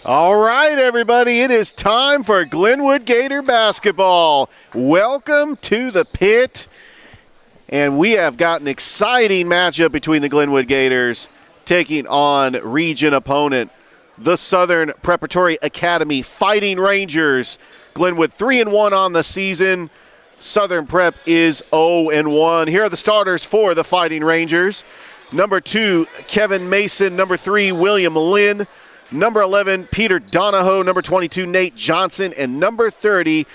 All right, everybody, it is time for Glenwood Gator basketball. Welcome to the pit. And we have got an exciting matchup between the Glenwood Gators taking on region opponent, the Southern Preparatory Academy Fighting Rangers. Glenwood 3-1 on the season. Southern Prep is 0-1. Here are the starters for the Fighting Rangers. Number 2, Kevin Mason. Number 3, William Lynn. Number 11, Peter Donahoe. Number 22, Nate Johnson. And number 30,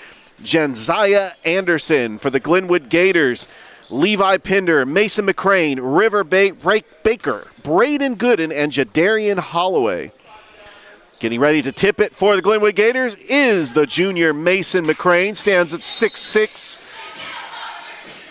Jenzaiah Anderson. For the Glenwood Gators, Levi Pender, Mason McCrane, River Baker, Braden Gooden, and Jadarian Holloway. Getting ready to tip it for the Glenwood Gators is the junior Mason McCrane, stands at 6'6".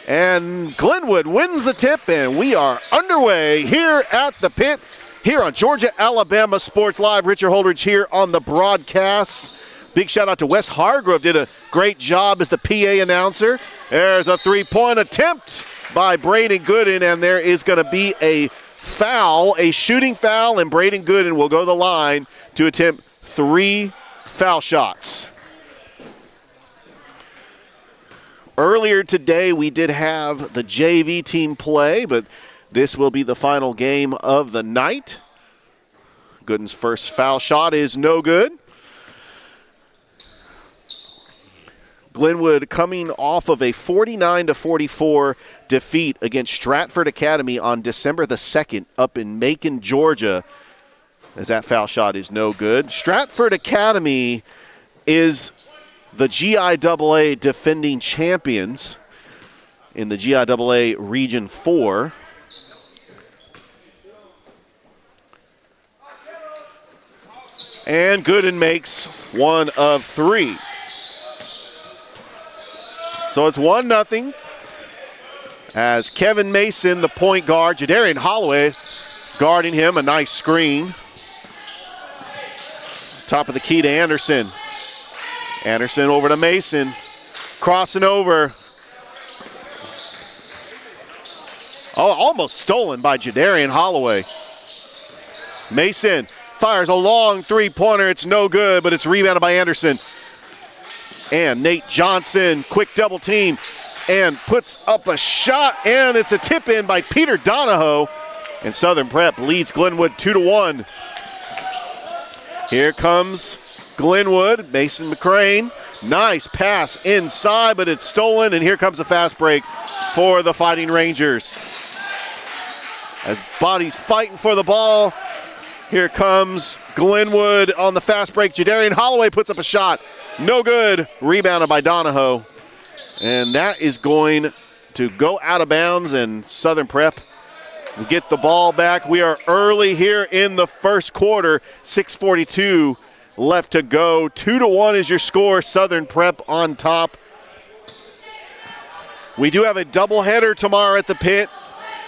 And Glenwood wins the tip, and we are underway here at the pit, here on Georgia Alabama Sports Live. Richard Holdridge here on the broadcast. Big shout out to Wes Hargrove, did a great job as the PA announcer. There's a three-point attempt by Braden Gooden, and there is going to be a foul, a shooting foul, and Braden Gooden will go to the line to attempt 3 foul shots. Earlier today, we did have the JV team play, but this will be the final game of the night. Gooden's first foul shot is no good. Glenwood coming off of a 49-44 defeat against Stratford Academy on December the 2nd up in Macon, Georgia, as that foul shot is no good. Stratford Academy is the GIAA defending champions in the GIAA Region 4. And Gooden makes 1 of 3. So it's 1-0 as Kevin Mason, the point guard, Jadarian Holloway guarding him, a nice screen. Top of the key to Anderson. Anderson over to Mason, crossing over. Oh, almost stolen by Jadarian Holloway. Mason fires a long three-pointer. It's no good, but it's rebounded by Anderson. And Nate Johnson, quick double team, and puts up a shot, and it's a tip-in by Peter Donahoe. And Southern Prep leads Glenwood 2-1. Here comes Glenwood, Mason McCrane. Nice pass inside, but it's stolen, and here comes a fast break for the Fighting Rangers. As Body's fighting for the ball, here comes Glenwood on the fast break. Jadarian Holloway puts up a shot. No good. Rebounded by Donahoe. And that is going to go out of bounds, and Southern Prep will get the ball back. We are early here in the first quarter. 6:42 left to go. 2-1 is your score. Southern Prep on top. We do have a doubleheader tomorrow at the pit,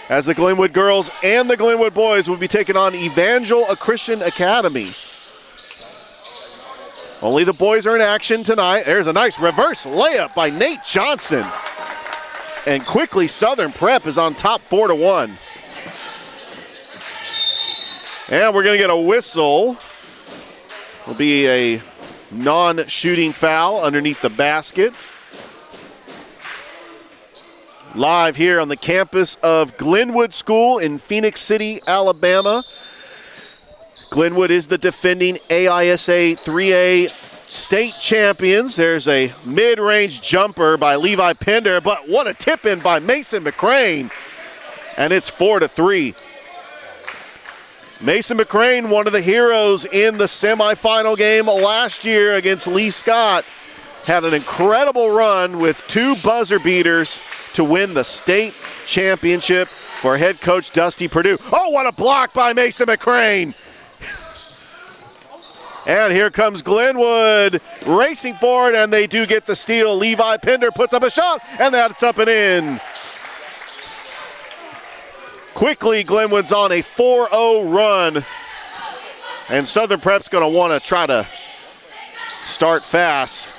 as the Glenwood girls and the Glenwood boys will be taking on Evangel, a Christian Academy. Only the boys are in action tonight. There's a nice reverse layup by Nate Johnson. And quickly, Southern Prep is on top 4-1. And we're going to get a whistle. It'll be a non-shooting foul underneath the basket. Live here on the campus of Glenwood School in Phoenix City, Alabama. Glenwood is the defending AISA 3A state champions. There's a mid-range jumper by Levi Pender, but what a tip-in by Mason McCrane. And it's 4-3. Mason McCrane, one of the heroes in the semifinal game last year against Lee Scott, had an incredible run with 2 buzzer beaters to win the state championship for head coach Dusty Perdue. Oh, what a block by Mason McCrane. And here comes Glenwood racing forward, and they do get the steal. Levi Pender puts up a shot, and that's up and in. Quickly, Glenwood's on a 4-0 run, and Southern Prep's going to want to try to start fast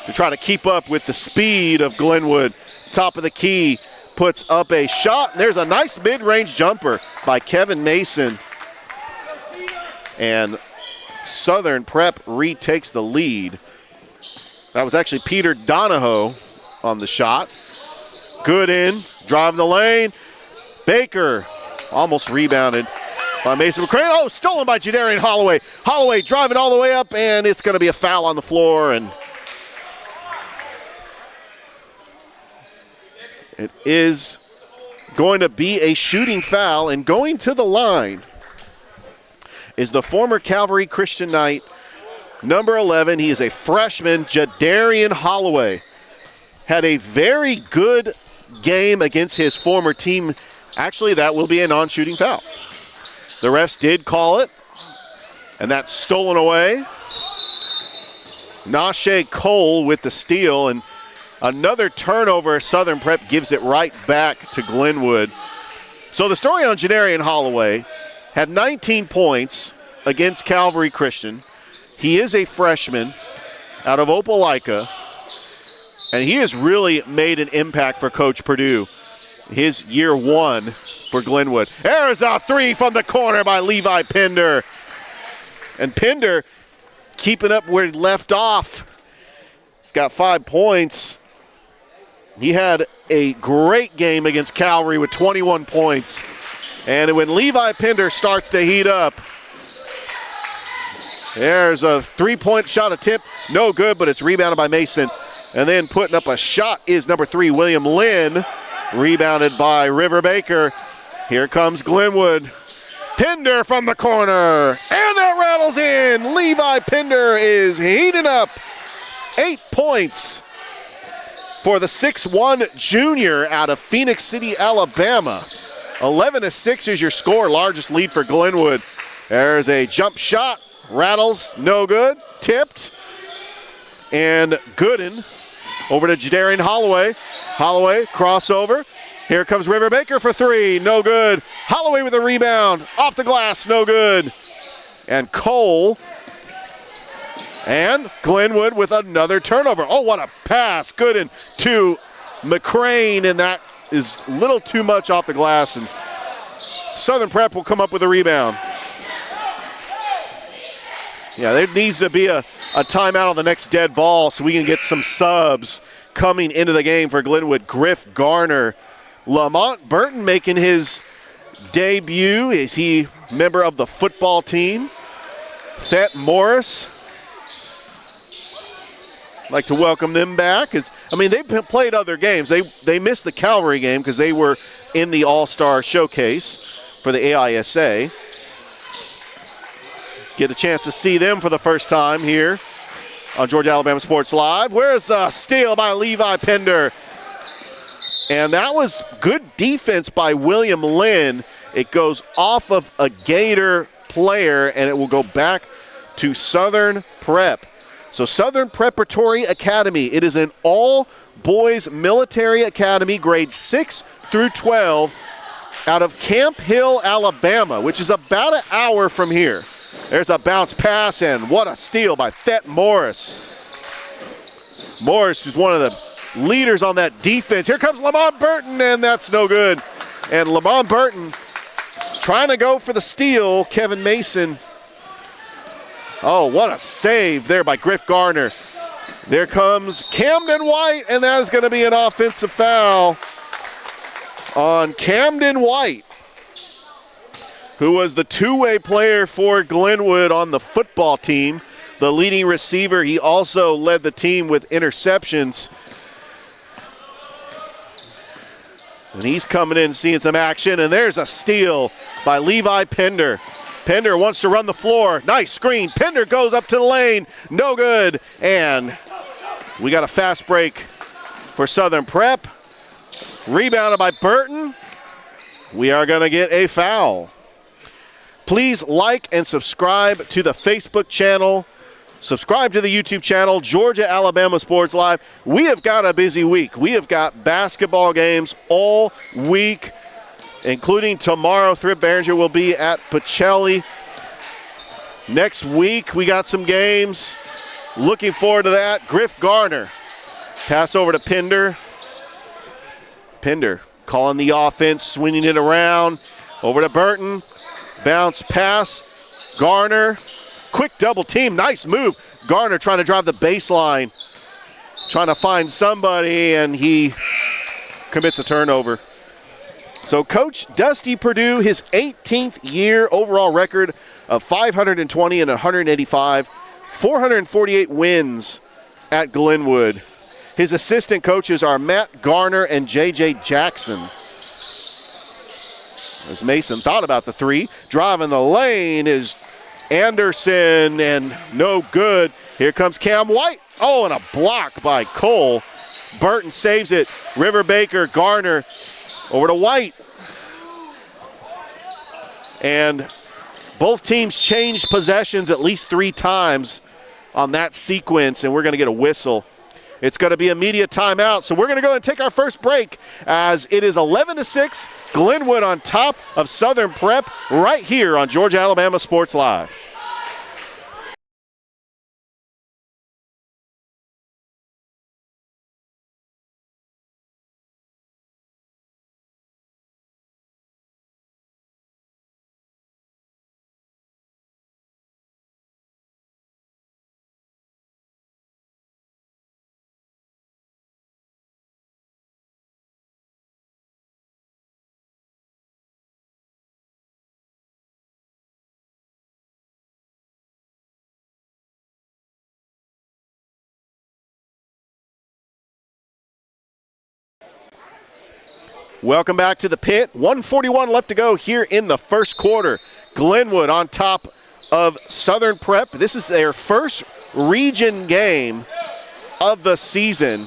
to try to keep up with the speed of Glenwood. Top of the key, puts up a shot. There's a nice mid-range jumper by Kevin Mason. And Southern Prep retakes the lead. That was actually Peter Donahoe on the shot. Good in, driving the lane. Baker almost rebounded by Mason McCrane. Oh, stolen by Jadarian Holloway. Holloway driving all the way up, and it's going to be a foul on the floor. And it is going to be a shooting foul, and going to the line is the former Calvary Christian Knight, number 11. He is a freshman, Jadarian Holloway. Had a very good game against his former team. Actually, that will be a non-shooting foul. The refs did call it, and that's stolen away. Nashe Cole with the steal, and another turnover. Southern Prep gives it right back to Glenwood. So the story on Jadarian Holloway: had 19 points against Calvary Christian. He is a freshman out of Opelika, and he has really made an impact for Coach Purdue. His year one for Glenwood. There's a three from the corner by Levi Pender. And Pender keeping up where he left off. He's got 5 points. He had a great game against Calvary with 21 points. And when Levi Pender starts to heat up, there's a three-point shot attempt. No good, but it's rebounded by Mason. And then putting up a shot is number 3, William Lynn. Rebounded by River Baker. Here comes Glenwood. Pender from the corner. And that rattles in. Levi Pender is heating up. 8 points for the 6'1 junior out of Phoenix City, Alabama. 11-6 is your score. Largest lead for Glenwood. There's a jump shot. Rattles. No good. Tipped. And Gooden over to Jadarian Holloway. Holloway, crossover. Here comes River Baker for 3. No good. Holloway with a rebound. Off the glass. No good. And Cole. And Glenwood with another turnover. Oh, what a pass. Gooden to McCrane. And that is a little too much off the glass. And Southern Prep will come up with a rebound. Yeah, there needs to be a timeout on the next dead ball so we can get some subs coming into the game for Glenwood. Griff Garner. Lamont Burton making his debut. Is he a member of the football team? Thet Morris. I'd like to welcome them back. They've played other games. They missed the Calvary game because they were in the All-Star Showcase for the AISA. Get a chance to see them for the first time here on Georgia Alabama Sports Live. Where's a steal by Levi Pender? And that was good defense by William Lynn. It goes off of a Gator player, and it will go back to Southern Prep. So Southern Preparatory Academy, it is an all-boys military academy, grades 6 through 12, out of Camp Hill, Alabama, which is about an hour from here. There's a bounce pass, and what a steal by Thet Morris. Morris is one of the leaders on that defense. Here comes Lamont Burton, and that's no good. And Lamont Burton is trying to go for the steal. Kevin Mason. Oh, what a save there by Griff Garner. There comes Camden White, and that is going to be an offensive foul on Camden White, who was the two-way player for Glenwood on the football team, the leading receiver. He also led the team with interceptions. And he's coming in seeing some action, and there's a steal by Levi Pender. Pender wants to run the floor. Nice screen. Pender goes up to the lane. No good. And we got a fast break for Southern Prep. Rebounded by Burton. We are going to get a foul. Please like and subscribe to the Facebook channel. Subscribe to the YouTube channel, Georgia Alabama Sports Live. We have got a busy week. We have got basketball games all week, including tomorrow. Thrip Behringer will be at Pacelli. Next week, we got some games. Looking forward to that. Griff Garner. Pass over to Pender. Pender calling the offense, swinging it around. Over to Burton. Bounce pass. Garner quick double team. Nice move. Garner trying to drive the baseline, trying to find somebody, and he commits a turnover. So Coach Dusty Perdue, his 18th year overall record of 520 and 185, 448 wins at Glenwood. His assistant coaches are Matt Garner and J.J. Jackson. As Mason thought about the three, driving the lane is Anderson, and no good. Here comes Cam White. Oh, and a block by Cole. Burton saves it. River Baker, Garner, over to White. And both teams changed possessions at least 3 times on that sequence, and we're going to get a whistle. It's going to be a media timeout, so we're going to go and take our first break as it is 11-6, Glenwood on top of Southern Prep right here on Georgia Alabama Sports Live. Welcome back to the pit. 1:41 left to go here in the first quarter. Glenwood on top of Southern Prep. This is their first region game of the season.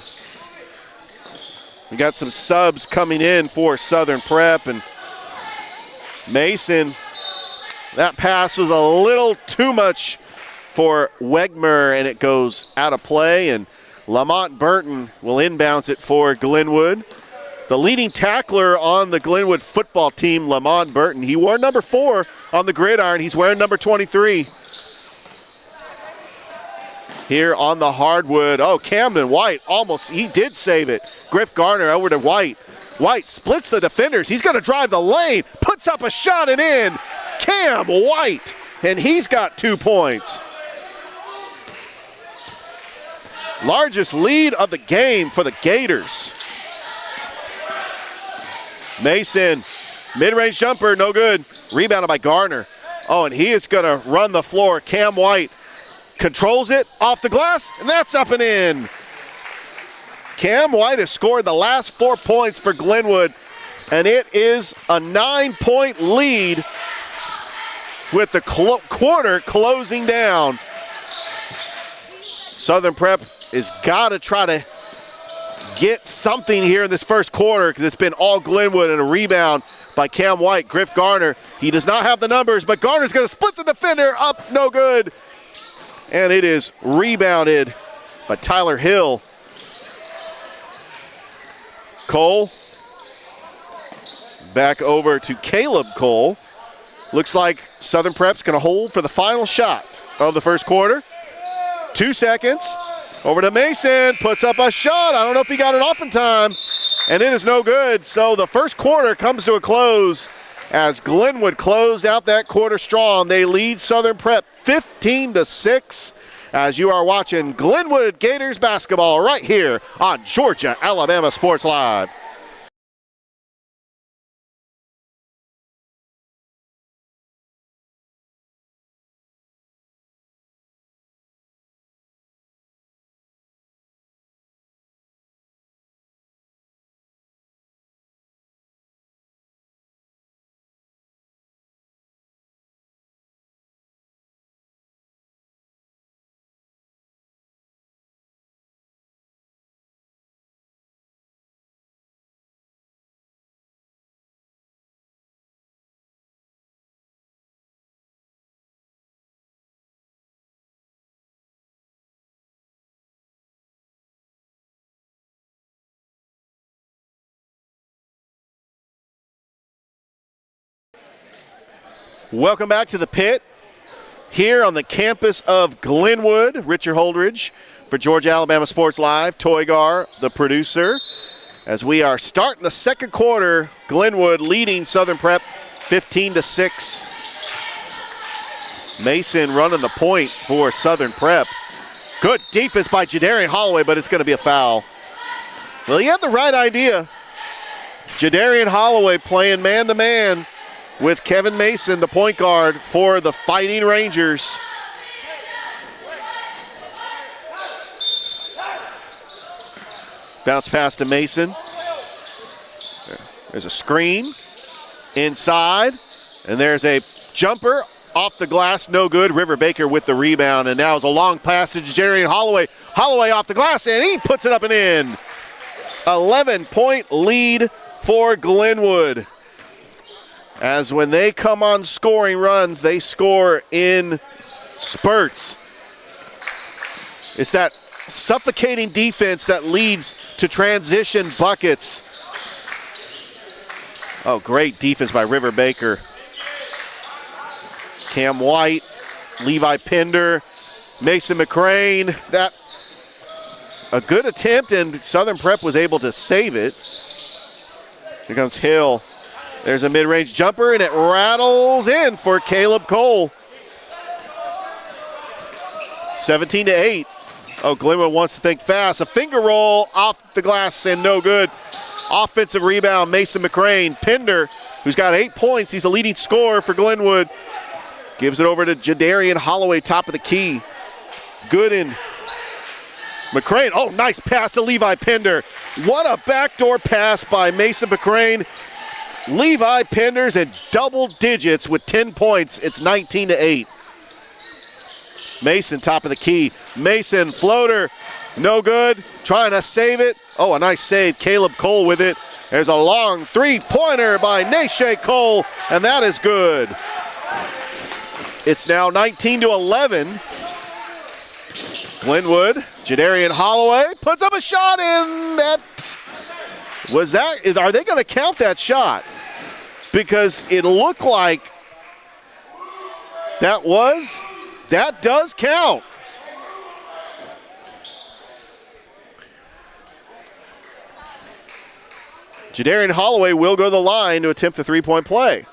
We got some subs coming in for Southern Prep, and Mason, that pass was a little too much for Wegmer, and it goes out of play, and Lamont Burton will inbounds it for Glenwood. The leading tackler on the Glenwood football team, Lamont Burton. He wore number 4 on the gridiron. He's wearing number 23. Here on the hardwood. Oh, Camden White almost, he did save it. Griff Garner over to White. White splits the defenders. He's going to drive the lane, puts up a shot and in. Cam White, and he's got 2 points. Largest lead of the game for the Gators. Mason, mid-range jumper, no good. Rebounded by Garner. Oh, and he is going to run the floor. Cam White controls it off the glass, and that's up and in. Cam White has scored the last 4 points for Glenwood, and it is a 9-point lead with the quarter closing down. Southern Prep has got to try to get something here in this first quarter because it's been all Glenwood, and a rebound by Cam White. Griff Garner, he does not have the numbers, but Garner's going to split the defender up, no good. And it is rebounded by Tyler Hill. Cole, back over to Caleb Cole. Looks like Southern Prep's going to hold for the final shot of the first quarter. 2 seconds. Over to Mason, puts up a shot. I don't know if he got it off in time, and it is no good. So the first quarter comes to a close as Glenwood closed out that quarter strong. They lead Southern Prep 15-6 as you are watching Glenwood Gators basketball right here on Georgia Alabama Sports Live. Welcome back to the pit here on the campus of Glenwood. Richard Holdridge for Georgia Alabama Sports Live. Toygar, the producer. As we are starting the second quarter, Glenwood leading Southern Prep 15-6. Mason running the point for Southern Prep. Good defense by Jadarian Holloway, but it's going to be a foul. Well, he had the right idea. Jadarian Holloway playing man-to-man with Kevin Mason, the point guard for the Fighting Rangers. Bounce pass to Mason. There's a screen inside, and there's a jumper off the glass, no good. River Baker with the rebound, and now it's a long pass to Jadarian Holloway. Holloway off the glass, and he puts it up and in. 11-point lead for Glenwood. As when they come on scoring runs, they score in spurts. It's that suffocating defense that leads to transition buckets. Oh, great defense by River Baker. Cam White, Levi Pender, Mason McCrane. That a good attempt, and Southern Prep was able to save it. Here comes Hill. There's a mid-range jumper, and it rattles in for Caleb Cole. 17-8. Oh, Glenwood wants to think fast. A finger roll off the glass and no good. Offensive rebound, Mason McCrane. Pender, who's got 8 points. He's the leading scorer for Glenwood. Gives it over to Jadarian Holloway, top of the key. Gooden. McCrane, oh, nice pass to Levi Pender. What a backdoor pass by Mason McCrane. Levi Pender's in double digits with 10 points. It's 19-8. Mason, top of the key. Mason, floater, no good. Trying to save it. Oh, a nice save. Caleb Cole with it. There's a long three-pointer by Nashe Cole, and that is good. It's now 19-11. Glenwood, Jadarian Holloway puts up a shot in. Are they going to count that shot? Because it looked like that does count. Jadarian Holloway will go to the line to attempt the three-point play.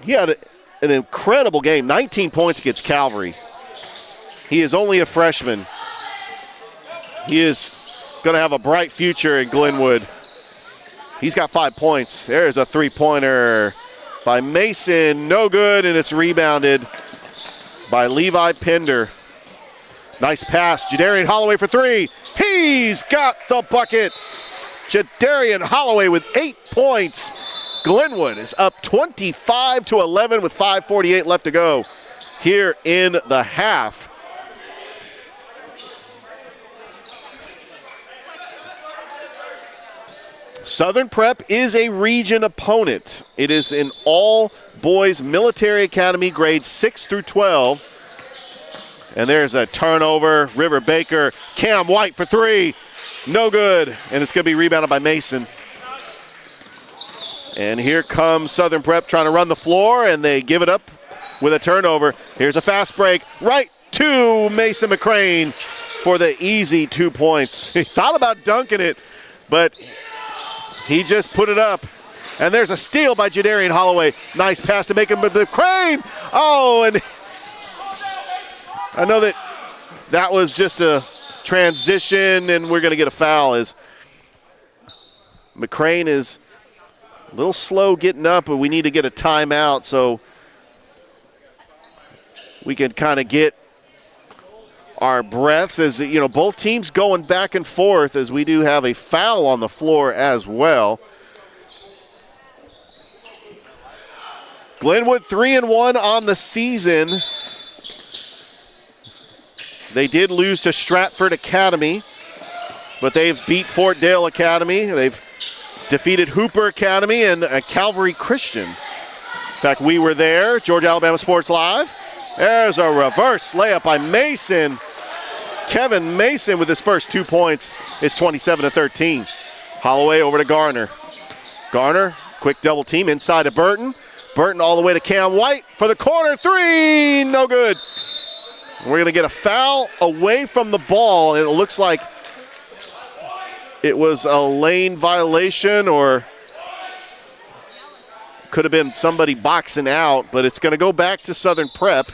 He had an incredible game, 19 points against Calvary. He is only a freshman. He is going to have a bright future in Glenwood. He's got 5 points. There's a three-pointer by Mason, no good, and it's rebounded by Levi Pender. Nice pass, Jadarian Holloway for three. He's got the bucket. Jadarian Holloway with 8 points. Glenwood is up 25-11 with 5:48 left to go here in the half. Southern Prep is a region opponent. It is an all-boys military academy, grades 6 through 12. And there's a turnover. River Baker, Cam White for three. No good. And it's going to be rebounded by Mason. And here comes Southern Prep trying to run the floor, and they give it up with a turnover. Here's a fast break right to Mason McCrane for the easy 2 points. He thought about dunking it, but he just put it up. And there's a steal by Jadarian Holloway. Nice pass to make him McCrane. Oh, and I know that was just a transition, and we're going to get a foul as McCrane is a little slow getting up, but we need to get a timeout so we can kind of get our breaths as, you know, both teams going back and forth as we do have a foul on the floor as well. Glenwood 3-1 on the season. They did lose to Stratford Academy, but they've beat Fort Dale Academy. They've defeated Hooper Academy and Calvary Christian. In fact, we were there, Georgia Alabama Sports Live. There's a reverse layup by Mason. Kevin Mason with his first 2 points is 27-13. Holloway over to Garner. Garner, quick double team inside to Burton. Burton all the way to Cam White for the corner three, no good. We're going to get a foul away from the ball, and it looks like it was a lane violation or Could have been somebody boxing out, but it's going to go back to Southern Prep.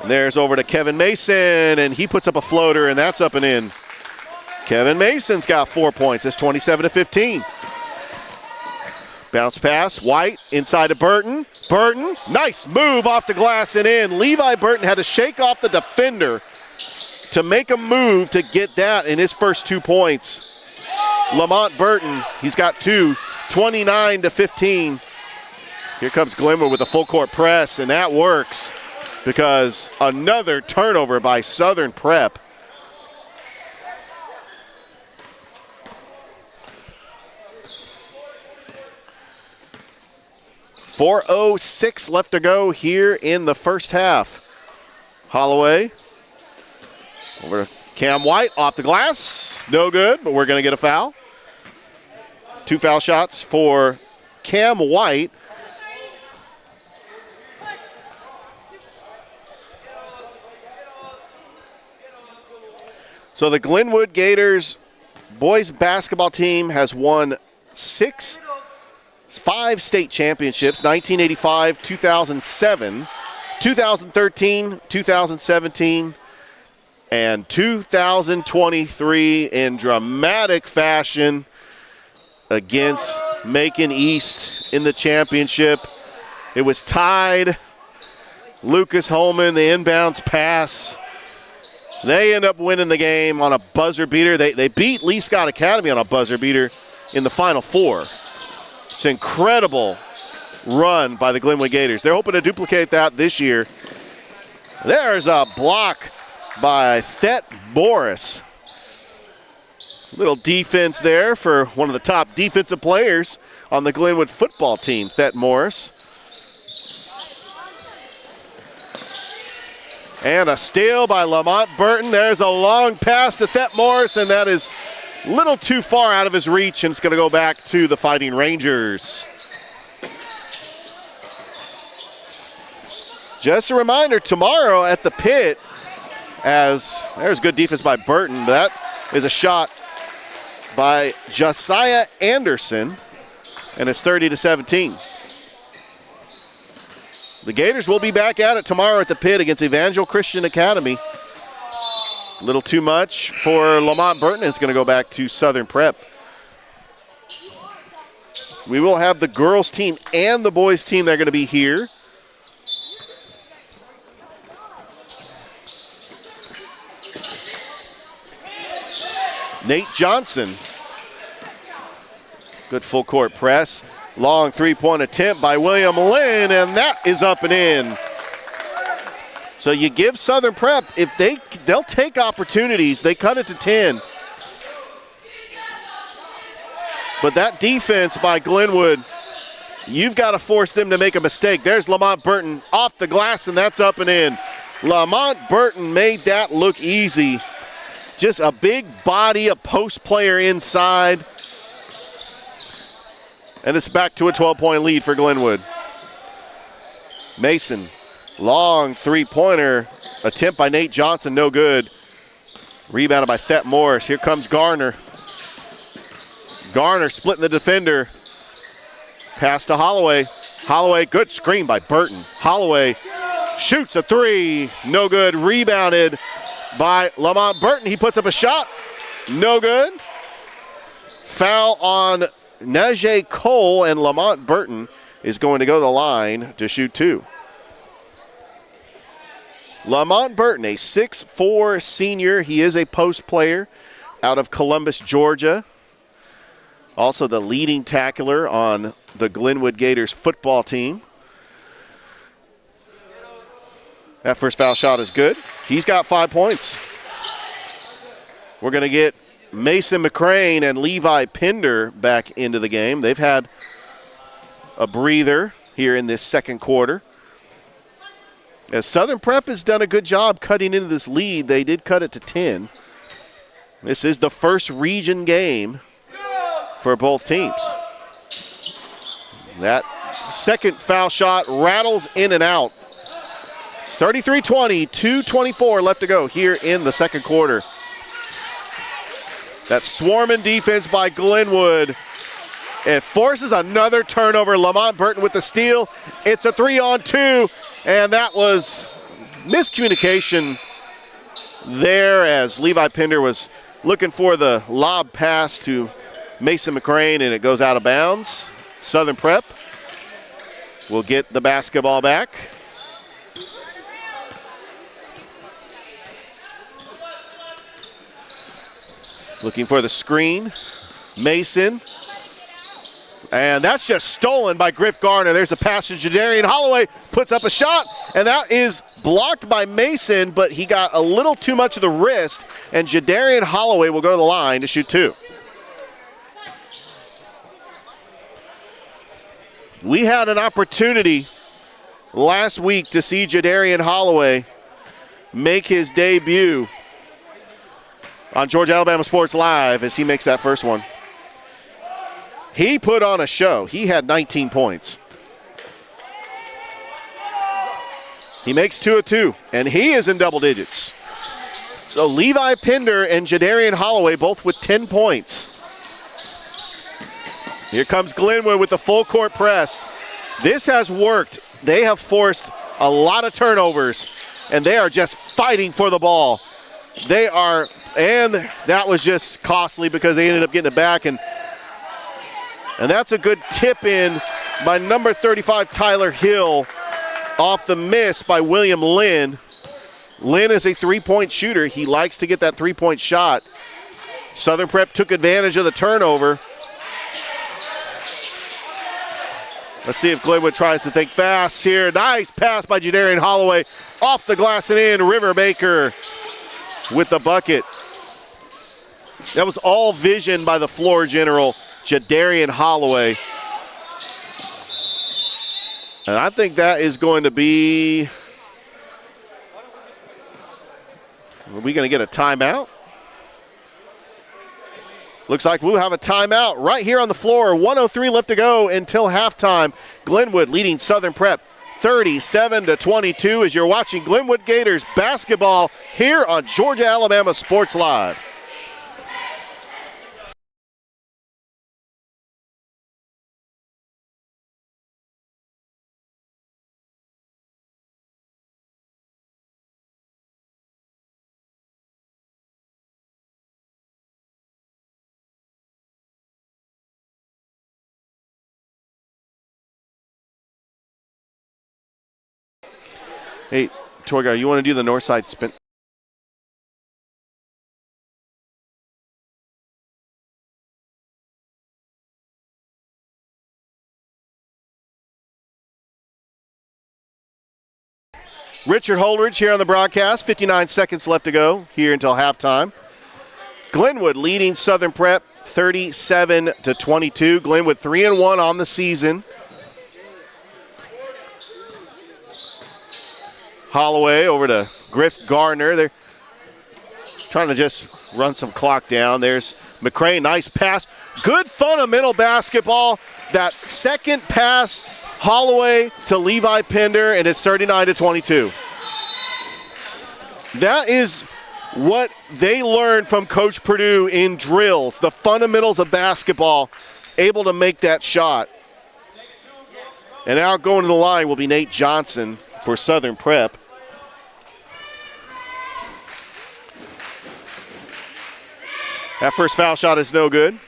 And there's over to Kevin Mason, and he puts up a floater, and that's up and in. Kevin Mason's got 4 points. It's 27-15. Bounce pass, White inside to Burton. Burton, nice move off the glass and in. Levi Burton had to shake off the defender to make a move to get that in his first 2 points. Lamont Burton, he's got 2, 29-15. Here comes Glenwood with a full court press, and that works because another turnover by Southern Prep. .406 left to go here in the first half. Holloway over to Cam White, off the glass. No good, but we're going to get a foul. 2 foul shots for Cam White. So the Glenwood Gators boys basketball team has won 5 state championships, 1985, 2007, 2013, 2017, and 2023 in dramatic fashion against Macon East in the championship. It was tied. Lucas Holman, the inbounds pass. They end up winning the game on a buzzer beater. They beat Lee Scott Academy on a buzzer beater in the Final Four. It's an incredible run by the Glenwood Gators. They're hoping to duplicate that this year. There's a block by Thet Morris. Little defense there for one of the top defensive players on the Glenwood football team, Thet Morris. And a steal by Lamont Burton. There's a long pass to Thet Morris, and that is a little too far out of his reach, and it's going to go back to the Fighting Rangers. Just a reminder, tomorrow at the pit, as there's good defense by Burton, but that is a shot by Josiah Anderson, and it's 30-17. The Gators will be back at it tomorrow at the pit against Evangel Christian Academy. A little too much for Lamont Burton. It's going to go back to Southern Prep. We will have the girls team and the boys team that are going to be here. Nate Johnson. Good full court press. Long three-point attempt by William Lynn, and that is up and in. So you give Southern Prep, if they'll take opportunities. They cut it to 10. But that defense by Glenwood, you've got to force them to make a mistake. There's Lamont Burton off the glass, and that's up and in. Lamont Burton made that look easy. Just a big body, a post player inside. And it's back to a 12-point lead for Glenwood. Mason, long three-pointer attempt by Nate Johnson, no good. Rebounded by Thet Morris. Here comes Garner. Garner splitting the defender. Pass to Holloway. Holloway, good screen by Burton. Holloway shoots a three, no good. Rebounded by Lamont Burton. He puts up a shot, no good. Foul on Najee Cole, and Lamont Burton is going to go to the line to shoot two. Lamont Burton, a 6'4" senior. He is a post player out of Columbus, Georgia. Also the leading tackler on the Glenwood Gators football team. That first foul shot is good. He's got 5 points. We're going to get Mason McCrane and Levi Pender back into the game. They've had a breather here in this second quarter. As Southern Prep has done a good job cutting into this lead, they did cut it to 10. This is the first region game for both teams. That second foul shot rattles in and out. 33-20, 2:24 left to go here in the second quarter. That swarming defense by Glenwood. It forces another turnover. Lamont Burton with the steal. It's a 3-on-2, and that was miscommunication there as Levi Pender was looking for the lob pass to Mason McCrane, and it goes out of bounds. Southern Prep will get the basketball back. Looking for the screen. Mason. And that's just stolen by Griff Garner. There's a pass to Jadarian Holloway, puts up a shot, and that is blocked by Mason, but he got a little too much of the wrist, and Jadarian Holloway will go to the line to shoot 2. We had an opportunity last week to see Jadarian Holloway make his debut on Georgia Alabama Sports Live as he makes that first one. He put on a show. He had 19 points. He makes 2 of 2, and he is in double digits. So Levi Pender and Jadarian Holloway both with 10 points. Here comes Glenwood with the full court press. This has worked. They have forced a lot of turnovers, and they are just fighting for the ball. They are, and that was just costly because they ended up getting it back, and that's a good tip in by number 35, Tyler Hill, off the miss by William Lynn. Lynn is a three-point shooter. He likes to get that three-point shot. Southern Prep took advantage of the turnover. Let's see if Glenwood tries to think fast here. Nice pass by Jadarian Holloway. Off the glass and in. River Baker with the bucket. That was all vision by the floor general, Jadarian Holloway. And I think that is going to be, are we going to get a timeout? Looks like we'll have a timeout right here on the floor. 1:03 left to go until halftime. Glenwood leading Southern Prep 37-22 as you're watching Glenwood Gators basketball here on Georgia Alabama Sports Live. Hey, tour guy, you want to do the north side spin? Richard Holdridge here on the broadcast. 59 seconds left to go here until halftime. Glenwood leading Southern Prep 37-22. Glenwood 3-1 on the season. Holloway over to Griff Gardner. They're trying to just run some clock down. There's McCrane, nice pass. Good fundamental basketball. That second pass, Holloway to Levi Pender, and it's 39-22. That is what they learned from Coach Purdue in drills, the fundamentals of basketball, able to make that shot. And now going to the line will be Nate Johnson for Southern Prep. That first foul shot is no good.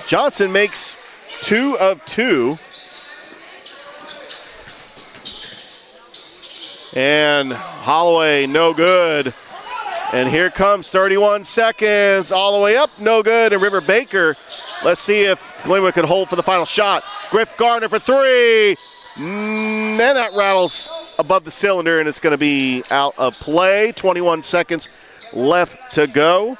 Johnson makes 2 of 2. And Holloway, no good. And here comes 31 seconds, all the way up, no good. And River Baker, let's see if Glenwood can hold for the final shot. Griff Gardner for 3. And that rattles above the cylinder, and it's going to be out of play. 21 seconds left to go.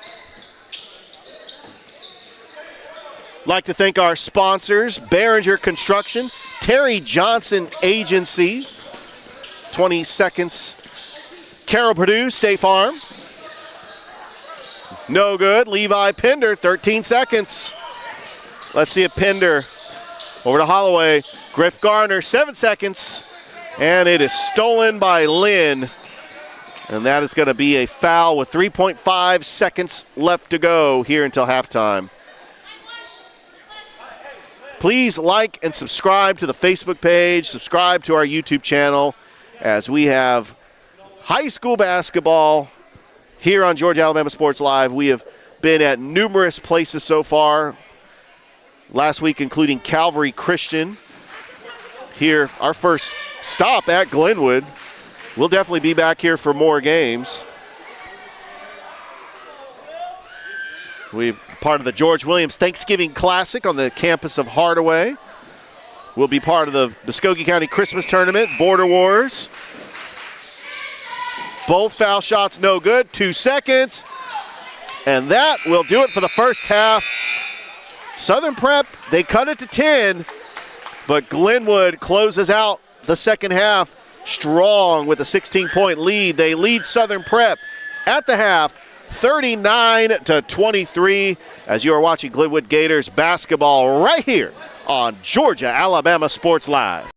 Like to thank our sponsors, Behringer Construction, Terry Johnson Agency, 20 seconds. Carroll Purdue, State Farm. No good. Levi Pender, 13 seconds. Let's see if Pender over to Holloway. Griff Garner, 7 seconds, and it is stolen by Lynn. And that is going to be a foul with 3.5 seconds left to go here until halftime. Please like and subscribe to the Facebook page, subscribe to our YouTube channel as we have high school basketball here on Georgia Alabama Sports Live. We have been at numerous places so far, last week including Calvary Christian. Here, our first stop at Glenwood. We'll definitely be back here for more games. We're part of the George Williams Thanksgiving Classic on the campus of Hardaway. We'll be part of the Muskogee County Christmas Tournament, Border Wars. Both foul shots no good, 2 seconds. And that will do it for the first half. Southern Prep, they cut it to 10, but Glenwood closes out the second half strong with a 16-point lead. They lead Southern Prep at the half, 39-23, as you are watching Glenwood Gators basketball right here on Georgia Alabama Sports Live.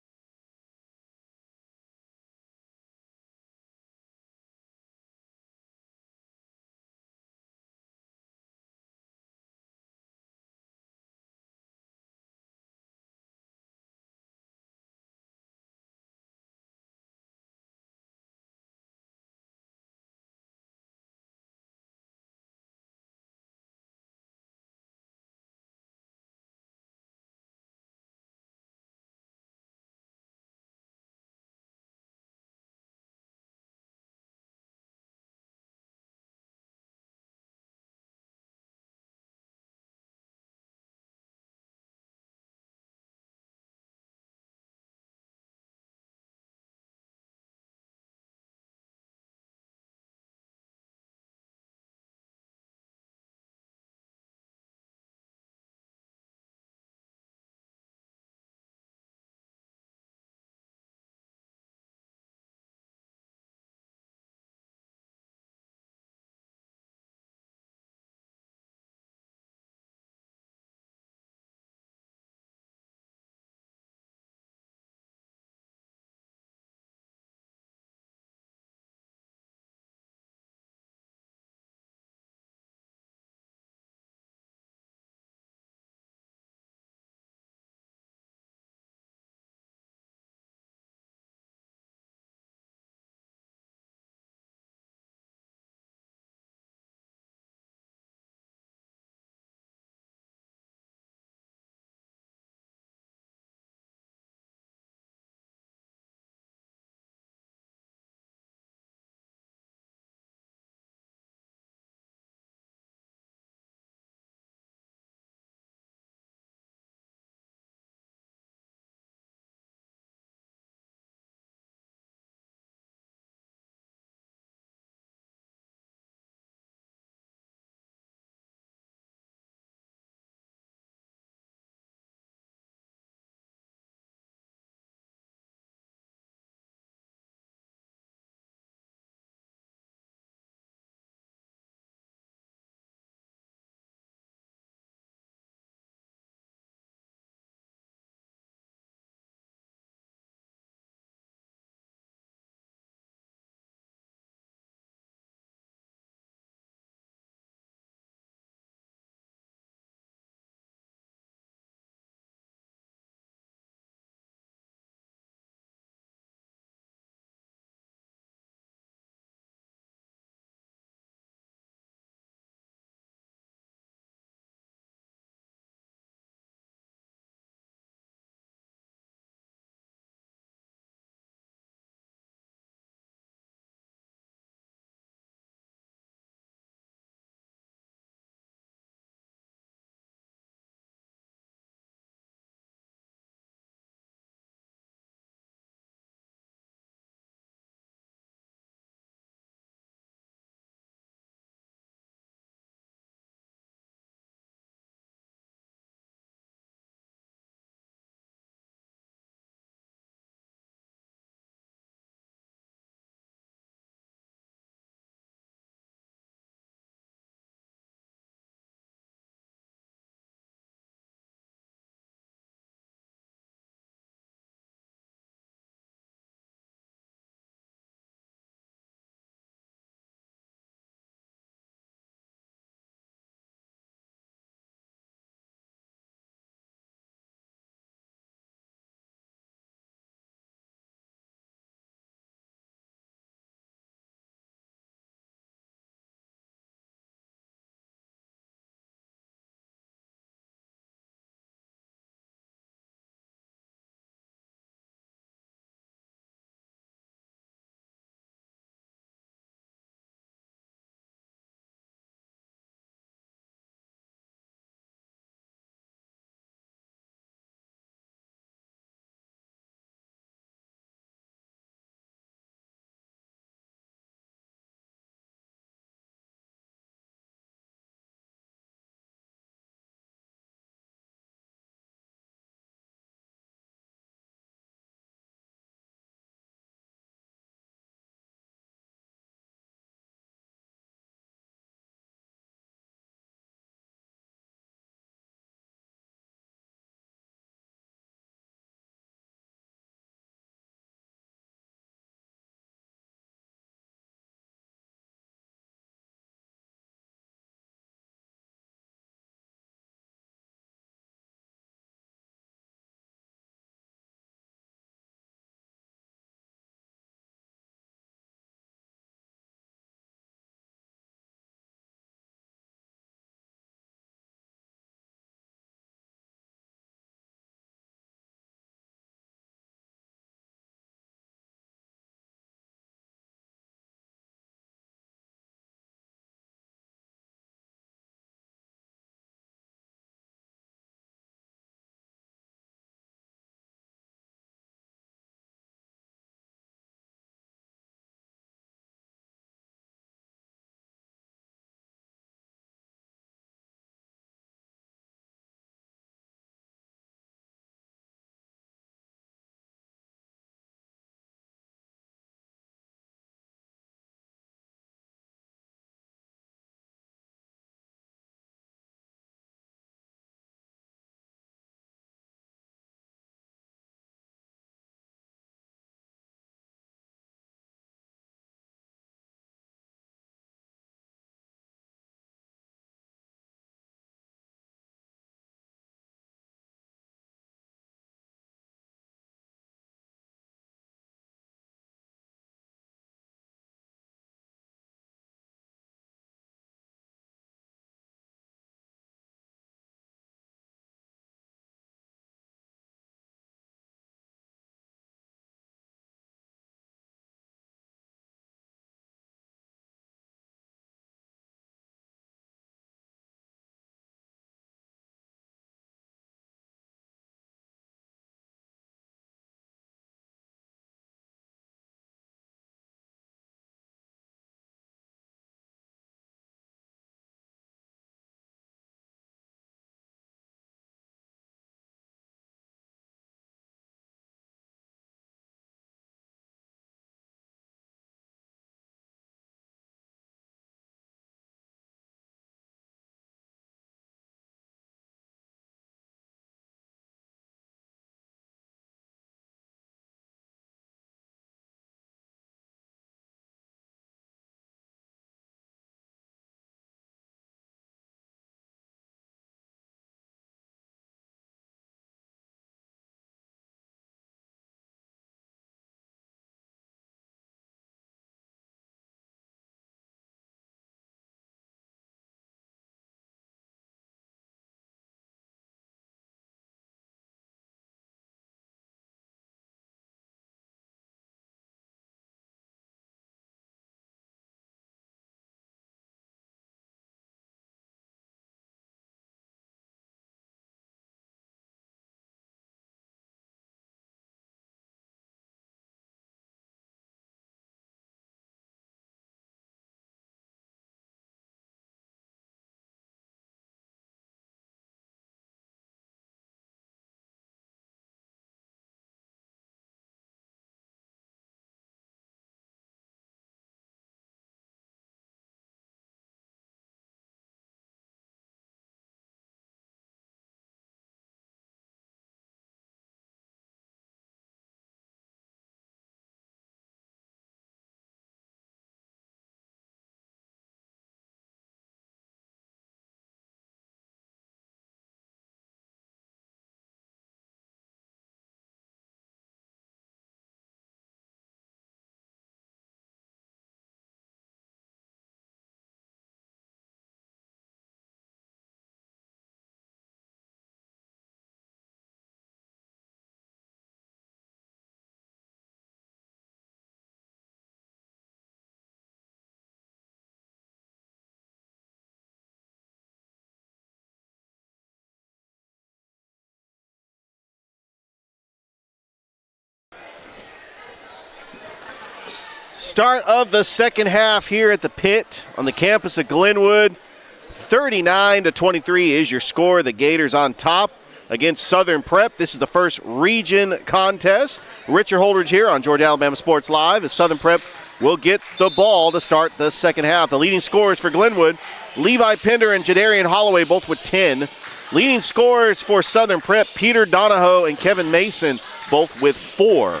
Start of the second half here at the pit on the campus of Glenwood. 39-23 is your score. The Gators on top against Southern Prep. This is the first region contest. Richard Holdridge here on Georgia Alabama Sports Live as Southern Prep will get the ball to start the second half. The leading scorers for Glenwood, Levi Pender and Jadarian Holloway, both with 10. Leading scorers for Southern Prep, Peter Donahoe and Kevin Mason, both with 4.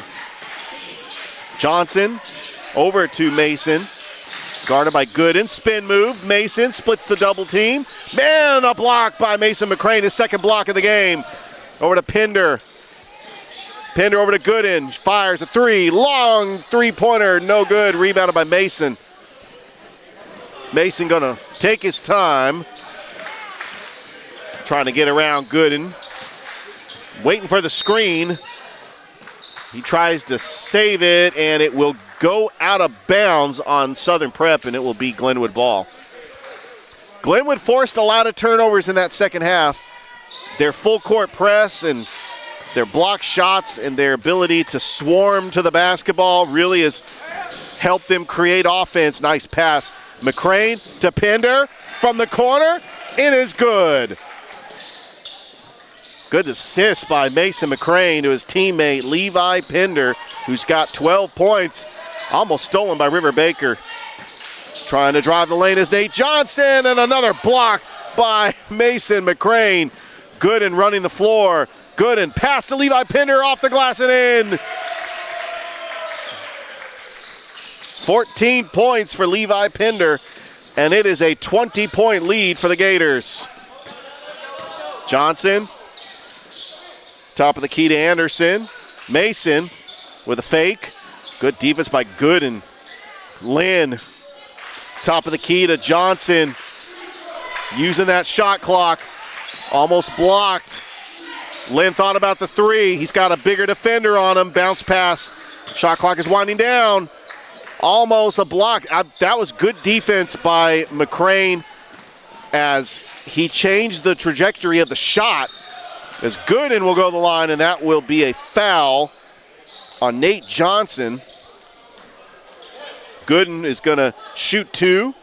Johnson over to Mason. Guarded by Gooden. Spin move. Mason splits the double team. Man, a block by Mason McCrane, his second block of the game. Over to Pender. Pender over to Gooden. Fires a 3. Long three-pointer. No good. Rebounded by Mason. Mason going to take his time. Trying to get around Gooden. Waiting for the screen. He tries to save it, and it will go out of bounds on Southern Prep, and it will be Glenwood ball. Glenwood forced a lot of turnovers in that second half. Their full court press and their block shots and their ability to swarm to the basketball really has helped them create offense. Nice pass. McCrane to Pender from the corner. It is good. Good assist by Mason McCrane to his teammate Levi Pender, who's got 12 points. Almost stolen by River Baker. Trying to drive the lane is Nate Johnson, and another block by Mason McCrane. Gooden running the floor. Gooden pass to Levi Pender off the glass and in. 14 points for Levi Pender, and it is a 20-point lead for the Gators. Johnson, top of the key to Anderson. Mason with a fake. Good defense by Gooden. Lynn, top of the key to Johnson. Using that shot clock. Almost blocked. Lynn thought about the 3. He's got a bigger defender on him. Bounce pass. Shot clock is winding down. Almost a block. That was good defense by McCrane as he changed the trajectory of the shot. As Gooden will go to the line, and that will be a foul on Nate Johnson. Gooden is going to shoot 2.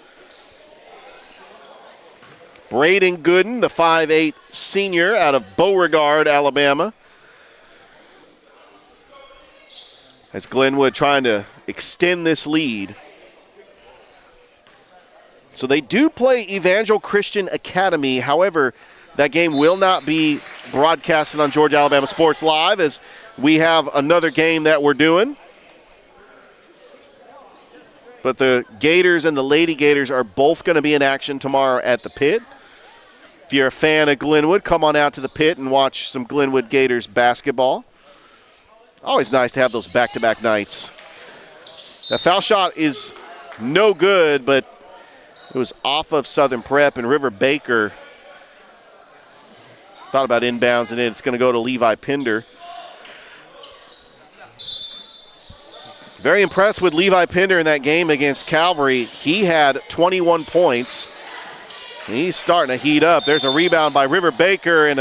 Braden Gooden, the 5'8 senior out of Beauregard, Alabama. As Glenwood trying to extend this lead. So they do play Evangel Christian Academy. However, that game will not be broadcasted on Georgia Alabama Sports Live as we have another game that we're doing. But the Gators and the Lady Gators are both going to be in action tomorrow at the pit. If you're a fan of Glenwood, come on out to the pit and watch some Glenwood Gators basketball. Always nice to have those back-to-back nights. That foul shot is no good, but it was off of Southern Prep, and River Baker thought about inbounds, and it's going to go to Levi Pender. Very impressed with Levi Pender in that game against Calvary. He had 21 points. And he's starting to heat up. There's a rebound by River Baker, and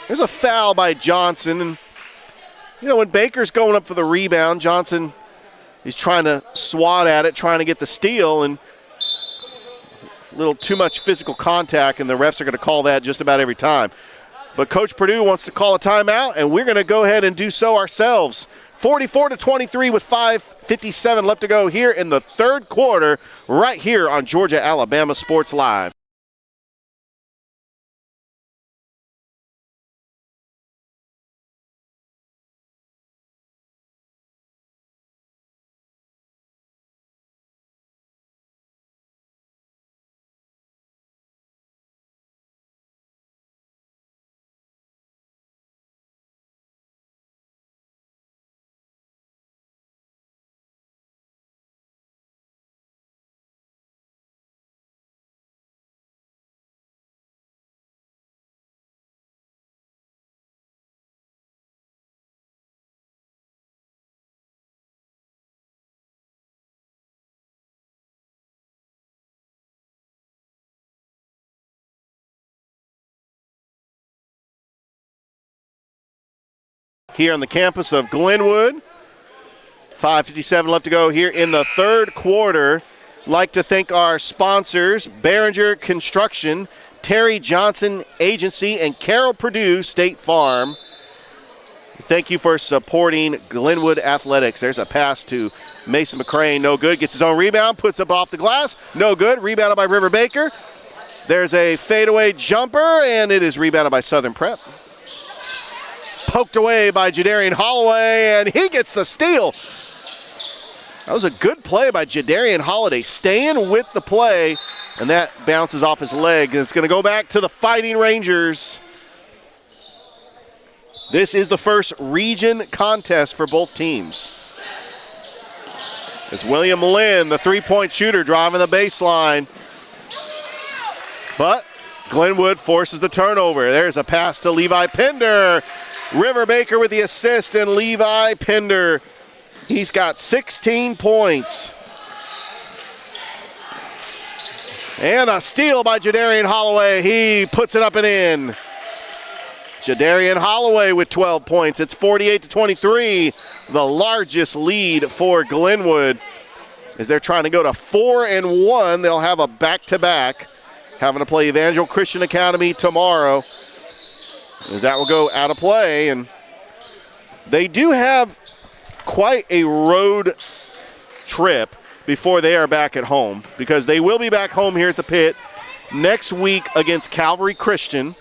there's a foul by Johnson. And, you know, when Baker's going up for the rebound, Johnson is trying to swat at it, trying to get the steal, and a little too much physical contact, and the refs are going to call that just about every time. But Coach Purdue wants to call a timeout, and we're going to go ahead and do so ourselves. 44-23 with 5:57 left to go here in the third quarter, right here on Georgia Alabama Sports Live. Here on the campus of Glenwood. 5:57 left to go here in the third quarter. Like to thank our sponsors, Behringer Construction, Terry Johnson Agency, and Carroll Purdue State Farm. Thank you for supporting Glenwood Athletics. There's a pass to Mason McCrane. No good. Gets his own rebound. Puts it off the glass. No good. Rebounded by River Baker. There's a fadeaway jumper, and it is rebounded by Southern Prep. Poked away by Jadarian Holloway, and he gets the steal. That was a good play by Jadarian Holiday, staying with the play, and that bounces off his leg. And it's going to go back to the Fighting Rangers. This is the first region contest for both teams. It's William Lynn, the three-point shooter, driving the baseline. But Glenwood forces the turnover. There's a pass to Levi Pender. River Baker with the assist, and Levi Pender, he's got 16 points. And a steal by Jadarian Holloway. He puts it up and in. Jadarian Holloway with 12 points. It's 48-23, the largest lead for Glenwood. As they're trying to go to 4-1, they'll have a back-to-back, having to play Evangel Christian Academy tomorrow, as that will go out of play. And they do have quite a road trip before they are back at home, because they will be back home here at the Pit next week against Calvary Christian.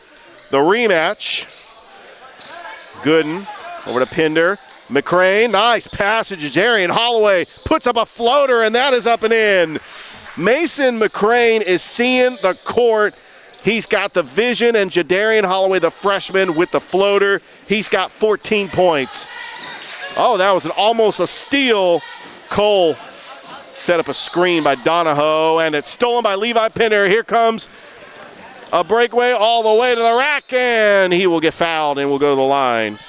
The rematch. Gooden over to Pender. McCrane, nice passage. Jadarian Holloway puts up a floater, and that is up and in. Mason McCrane is seeing the court. He's got the vision, and Jadarian Holloway, the freshman, with the floater. He's got 14 points. Oh, that was almost a steal. Cole set up a screen by Donahoe, and it's stolen by Levi Pender. Here comes a breakaway all the way to the rack, and he will get fouled and will go to the line.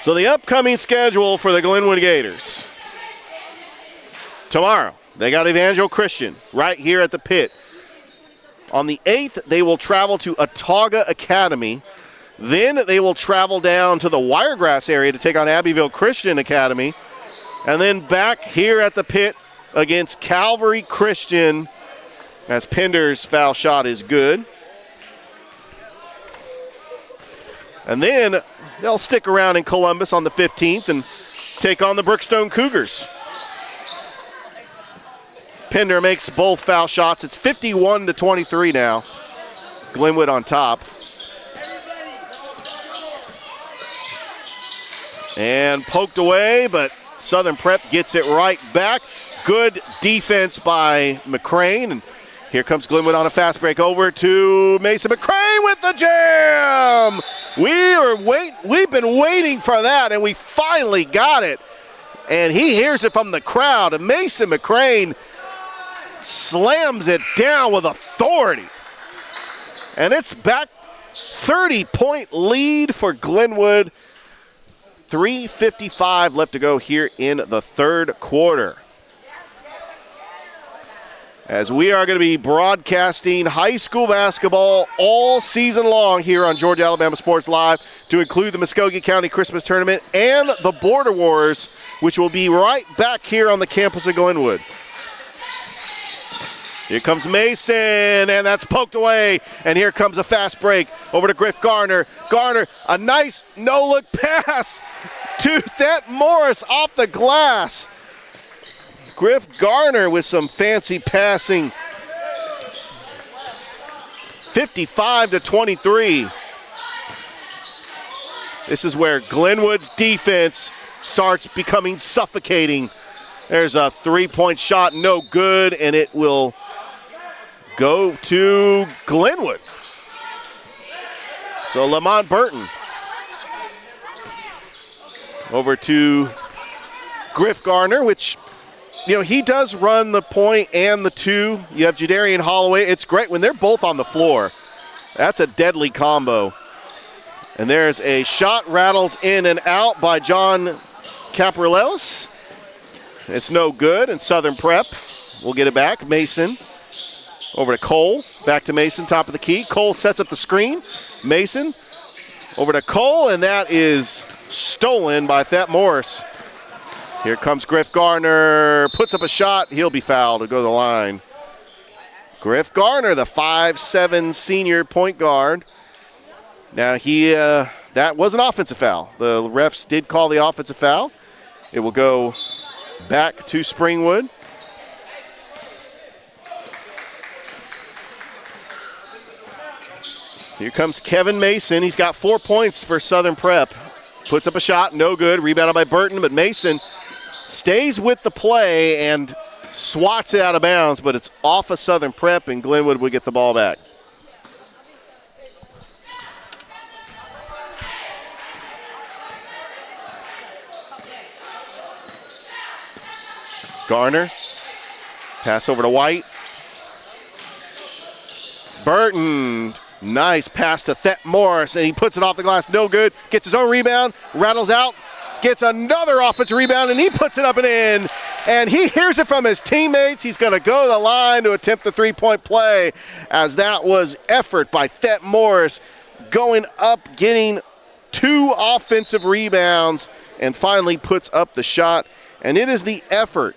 So the upcoming schedule for the Glenwood Gators. Tomorrow, they got Evangel Christian right here at the Pit. On the 8th, they will travel to Autauga Academy. Then they will travel down to the Wiregrass area to take on Abbeville Christian Academy. And then back here at the Pit against Calvary Christian, as Pender's foul shot is good. And then they'll stick around in Columbus on the 15th and take on the Brookstone Cougars. Pender makes both foul shots. It's 51-23 now. Glenwood on top. And poked away, but Southern Prep gets it right back. Good defense by McCrane. And here comes Glenwood on a fast break over to Mason McCrane with the jam. We've been waiting for that, and we finally got it. And he hears it from the crowd. And Mason McCrane slams it down with authority. And it's back, 30-point lead for Glenwood. 3:55 left to go here in the third quarter. As we are going to be broadcasting high school basketball all season long here on Georgia Alabama Sports Live, to include the Muskogee County Christmas Tournament and the Border Wars, which will be right back here on the campus of Glenwood. Here comes Mason, and that's poked away. And here comes a fast break over to Griff Garner. Garner, a nice no-look pass to Thet Morris off the glass. Griff Garner with some fancy passing. 55-23. This is where Glenwood's defense starts becoming suffocating. There's a three-point shot, no good, and it will go to Glenwood. So Lamont Burton over to Griff Garner, which, you know, he does run the point and the two. You have Jadarian Holloway. It's great when they're both on the floor. That's a deadly combo. And there's a shot, rattles in and out by John Caprilelis. It's no good, and Southern Prep will get it back. Mason over to Cole. Back to Mason, top of the key. Cole sets up the screen. Mason over to Cole, and that is stolen by Thet Morris. Here comes Griff Garner, puts up a shot. He'll be fouled to go to the line. Griff Garner, the 5'7" senior point guard. Now that was an offensive foul. The refs did call the offensive foul. It will go back to Springwood. Here comes Kevin Mason. He's got 4 points for Southern Prep. Puts up a shot, no good. Rebounded by Burton, but Mason stays with the play and swats it out of bounds, but it's off of Southern Prep, and Glenwood would get the ball back. Garner, pass over to White. Burton, nice pass to Thet Morris, and he puts it off the glass, no good. Gets his own rebound, rattles out, gets another offensive rebound, and he puts it up and in. And he hears it from his teammates. He's going to go to the line to attempt the three-point play, as that was effort by Thet Morris, going up, getting 2 offensive rebounds, and finally puts up the shot. And it is the effort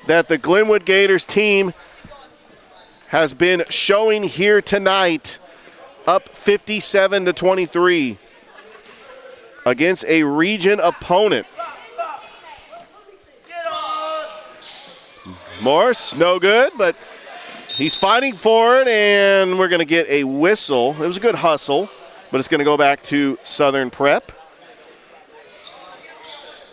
that the Glenwood Gators team has been showing here tonight, up 57-23 against a region opponent. Morris, no good, but he's fighting for it, and we're going to get a whistle. It was a good hustle, but it's going to go back to Southern Prep.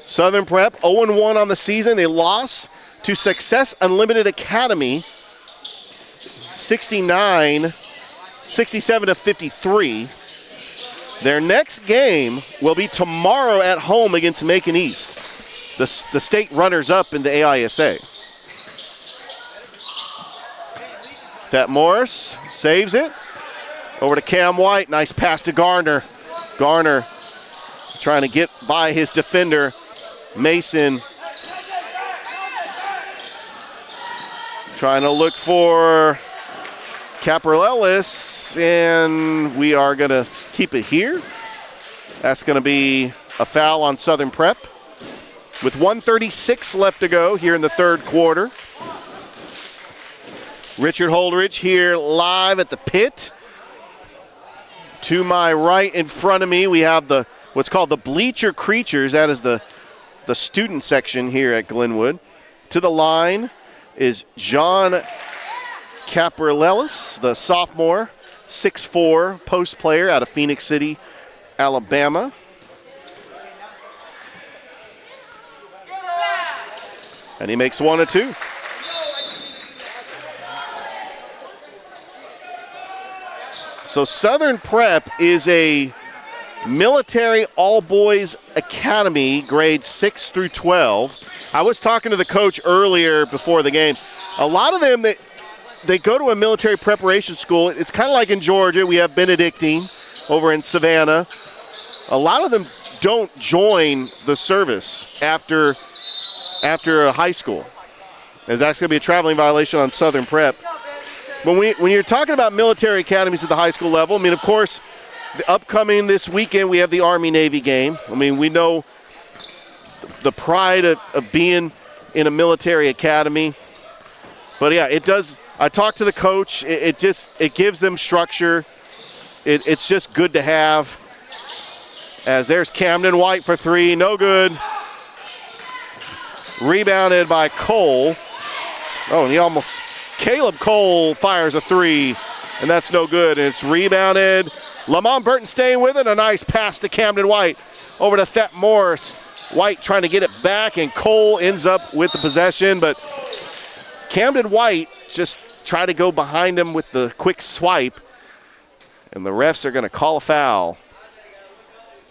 Southern Prep 0-1 on the season. They lost to Success Unlimited Academy 67-53. Their next game will be tomorrow at home against Macon East, the state runners-up in the AISA. Thet Morris saves it. Over to Cam White. Nice pass to Garner. Garner trying to get by his defender, Mason. Trying to look for Caparellis, and we are going to keep it here. That's going to be a foul on Southern Prep. With 1:36 left to go here in the third quarter. Richard Holdridge here live at the pit. To my right in front of me, we have what's called the Bleacher Creatures. That is the student section here at Glenwood. To the line is John Caparellis, the sophomore, 6'4", post player out of Phoenix City, Alabama. And he makes 1 of 2. So Southern Prep is a military all-boys academy, grades 6 through 12. I was talking to the coach earlier before the game. A lot of them, they go to a military preparation school. It's kind of like in Georgia. We have Benedictine over in Savannah. A lot of them don't join the service after high school, as that's going to be a traveling violation on Southern Prep. When you're talking about military academies at the high school level, I mean, of course, the upcoming this weekend we have the Army-Navy game. I mean, we know the pride of being in a military academy. But yeah, it does. I talked to the coach. It gives them structure. It's just good to have. As there's Camden White for 3, no good. Rebounded by Cole. Oh, and Caleb Cole fires a 3, and that's no good. And it's rebounded. Lamont Burton staying with it. A nice pass to Camden White. Over to Thet Morris. White trying to get it back, and Cole ends up with the possession. But Camden White just tried to go behind him with the quick swipe, and the refs are going to call a foul.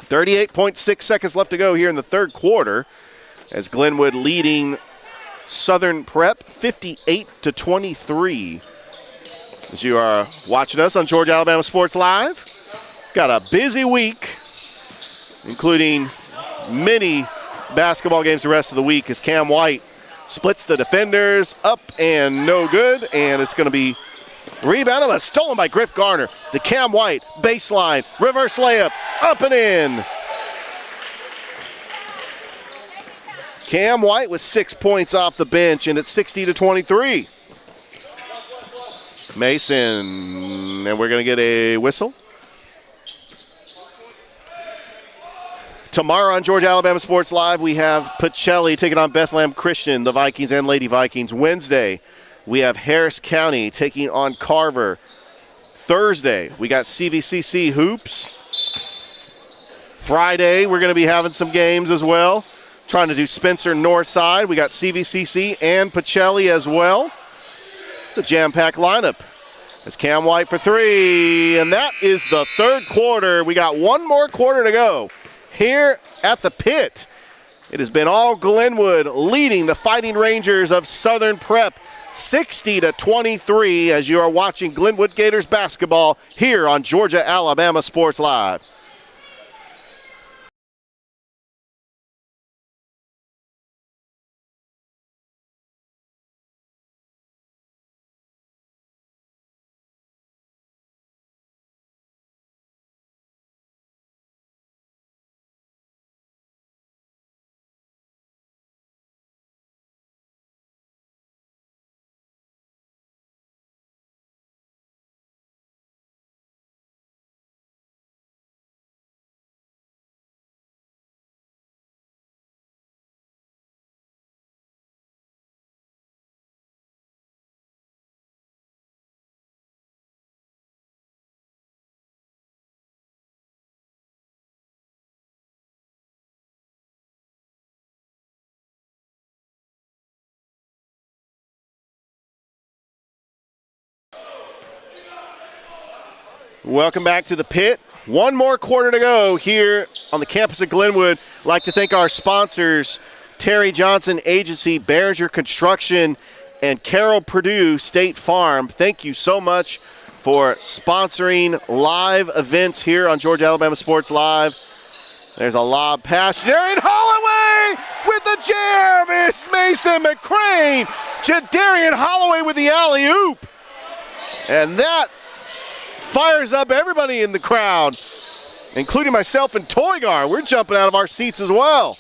38.6 seconds left to go here in the third quarter, as Glenwood leading Southern Prep 58-23. As you are watching us on Georgia Alabama Sports Live, got a busy week, including many basketball games the rest of the week, as Cam White splits the defenders up and no good, and it's going to be rebounded, but stolen by Griff Garner. The Cam White baseline reverse layup up and in. Cam White with 6 points off the bench, and it's 60-23. Mason, and we're going to get a whistle. Tomorrow on Georgia Alabama Sports Live, we have Pacelli taking on Bethlehem Christian, the Vikings and Lady Vikings. Wednesday, we have Harris County taking on Carver. Thursday, we got CVCC Hoops. Friday, we're going to be having some games as well. Trying to do Spencer Northside. We got CVCC and Pacelli as well. It's a jam-packed lineup. It's Cam White for three, and that is the third quarter. We got one more quarter to go here at the pit. It has been all Glenwood leading the Fighting Rangers of Southern Prep 60-23 as you are watching Glenwood Gators basketball here on Georgia Alabama Sports Live. Welcome back to the pit. One more quarter to go here on the campus of Glenwood. I'd like to thank our sponsors, Terry Johnson Agency, Behringer Construction, and Carroll Purdue State Farm. Thank you so much for sponsoring live events here on Georgia Alabama Sports Live. There's a lob pass. Jadarian Holloway with the jam. It's Mason McCrane. Jadarian Holloway with the alley-oop. And that fires up everybody in the crowd, including myself and Toygar. We're jumping out of our seats as well.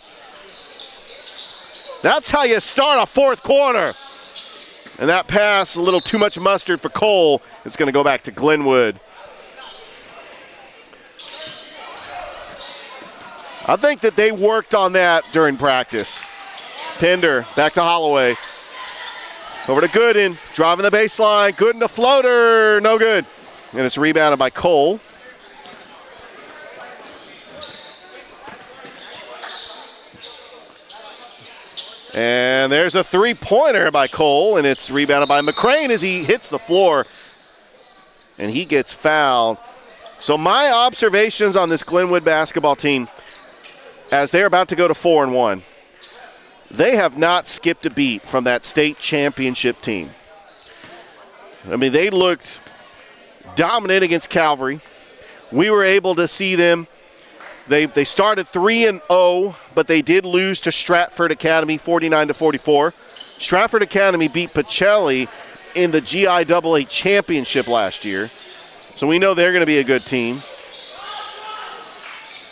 That's how you start a fourth quarter. And that pass, a little too much mustard for Cole. It's going to go back to Glenwood. I think that they worked on that during practice. Pender, back to Holloway. Over to Gooden, driving the baseline. Gooden to floater, no good. And it's rebounded by Cole. And there's a three-pointer by Cole, and it's rebounded by McCrane as he hits the floor. And he gets fouled. So my observations on this Glenwood basketball team, as they're about to go to 4-1, they have not skipped a beat from that state championship team. I mean, they looked dominant against Calvary. We were able to see them. They started 3-0, but they did lose to Stratford Academy 49-44. Stratford Academy beat Pacelli in the GIAA championship last year. So we know they're going to be a good team.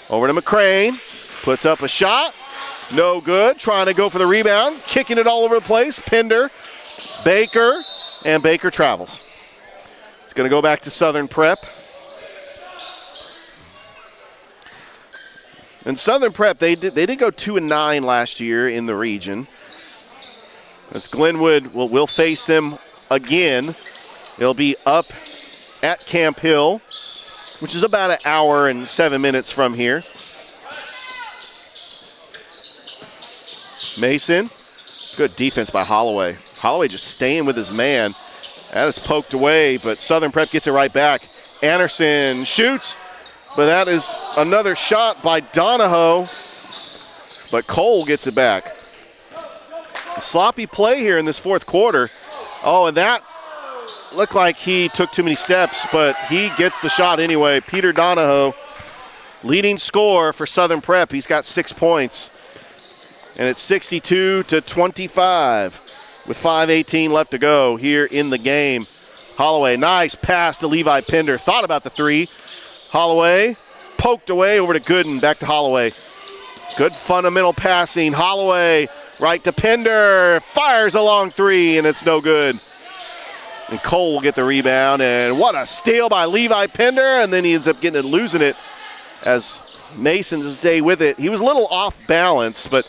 Over to McCrane. Puts up a shot. No good. Trying to go for the rebound. Kicking it all over the place. Pender. Baker. And Baker travels. It's going to go back to Southern Prep. And Southern Prep, they did go 2-9 last year in the region. As Glenwood will face them again. It'll be up at Camp Hill, which is about an hour and 7 minutes from here. Mason, good defense by Holloway. Holloway just staying with his man. That is poked away, but Southern Prep gets it right back. Anderson shoots, but that is another shot by Donahoe, but Cole gets it back. A sloppy play here in this fourth quarter. Oh, and that looked like he took too many steps, but he gets the shot anyway. Peter Donahoe, leading scorer for Southern Prep. He's got 6 points. And it's 62-25 with 5:18 left to go here in the game. Holloway, nice pass to Levi Pender. Thought about the three. Holloway poked away over to Gooden. Back to Holloway. Good fundamental passing. Holloway Right to Pender, fires a long three, and it's no good. And Cole will get the rebound, and what a steal by Levi Pender, and then he ends up losing it as Mason to stay with it. He was a little off balance, but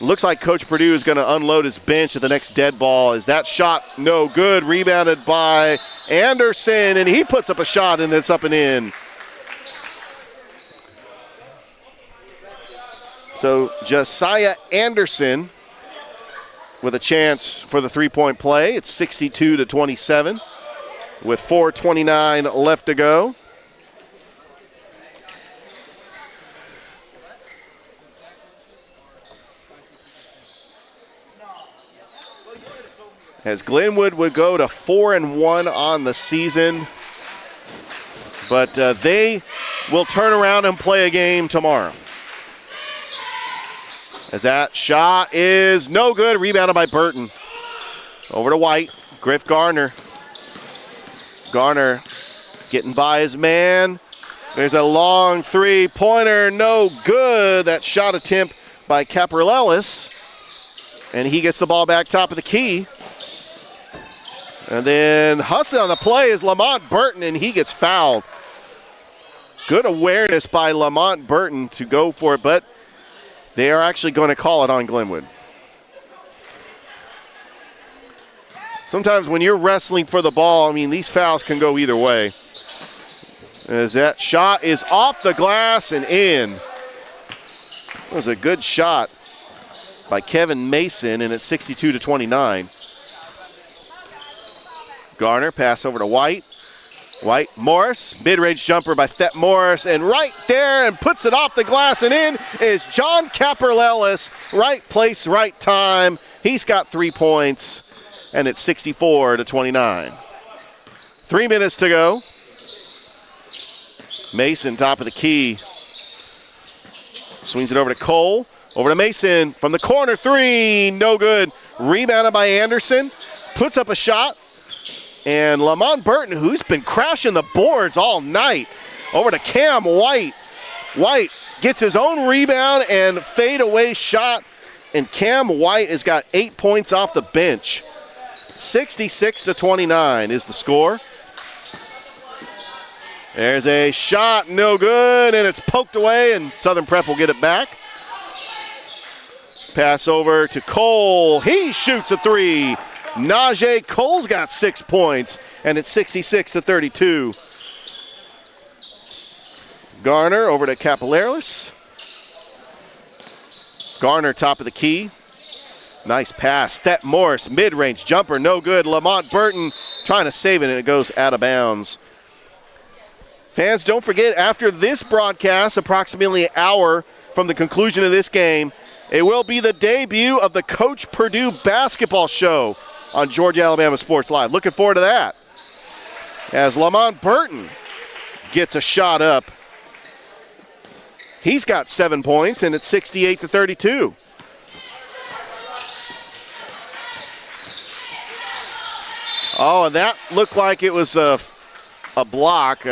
looks like Coach Purdue is going to unload his bench at the next dead ball. Is that shot no good? Rebounded by Anderson, and he puts up a shot, and it's up and in. So Josiah Anderson with a chance for the three-point play. It's 62-27 with 4:29 left to go. As Glenwood would go to 4-1 on the season, but they will turn around and play a game tomorrow. As that shot is no good, rebounded by Burton. Over to White, Griff Garner. Garner getting by his man. There's a long three-pointer, no good. That shot attempt by Caparellis. And he gets the ball back top of the key. And then hustling on the play is Lamont Burton, and he gets fouled. Good awareness by Lamont Burton to go for it, but they are actually going to call it on Glenwood. Sometimes when you're wrestling for the ball, I mean, these fouls can go either way. As that shot is off the glass and in. That was a good shot by Kevin Mason, and it's 62-29. Garner, pass over to White. White, Morris, mid-range jumper by Thet Morris, and right there and puts it off the glass and in is John Caparellis. Right place, right time. He's got 3 points, and it's 64-29. 3 minutes to go. Mason, top of the key. Swings it over to Cole. Over to Mason from the corner, three, no good. Rebounded by Anderson, puts up a shot. And Lamont Burton, who's been crashing the boards all night, over to Cam White. White gets his own rebound and fadeaway shot, and Cam White has got 8 points off the bench. 66-29 is the score. There's a shot, no good, and it's poked away, and Southern Prep will get it back. Pass over to Cole. He shoots a three. Najee Cole's got 6 points, and it's 66-32. Garner over to Capillaris. Garner, top of the key. Nice pass. Thet Morris, mid-range jumper, no good. Lamont Burton trying to save it, and it goes out of bounds. Fans, don't forget, after this broadcast, approximately an hour from the conclusion of this game, it will be the debut of the Coach Purdue basketball show on Georgia Alabama Sports Live. Looking forward to that. As Lamont Burton gets a shot up. He's got 7 points, and it's 68-32. Oh, and that looked like it was a block.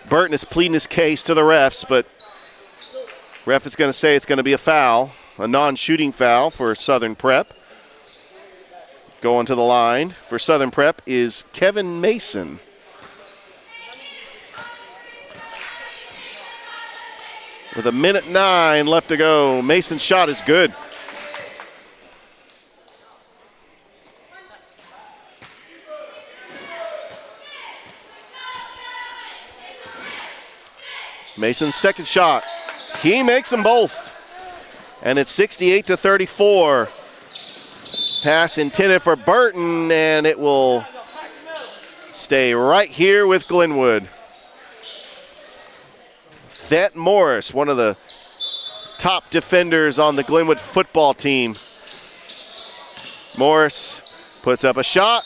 Burton is pleading his case to the refs, but ref is going to say it's going to be a foul, a non-shooting foul for Southern Prep. Going to the line for Southern Prep is Kevin Mason. With 1:09 left to go, Mason's shot is good. Mason's second shot. He makes them both. And it's 68-34. Pass intended for Burton, and it will stay right here with Glenwood. Thet Morris, one of the top defenders on the Glenwood football team. Morris puts up a shot,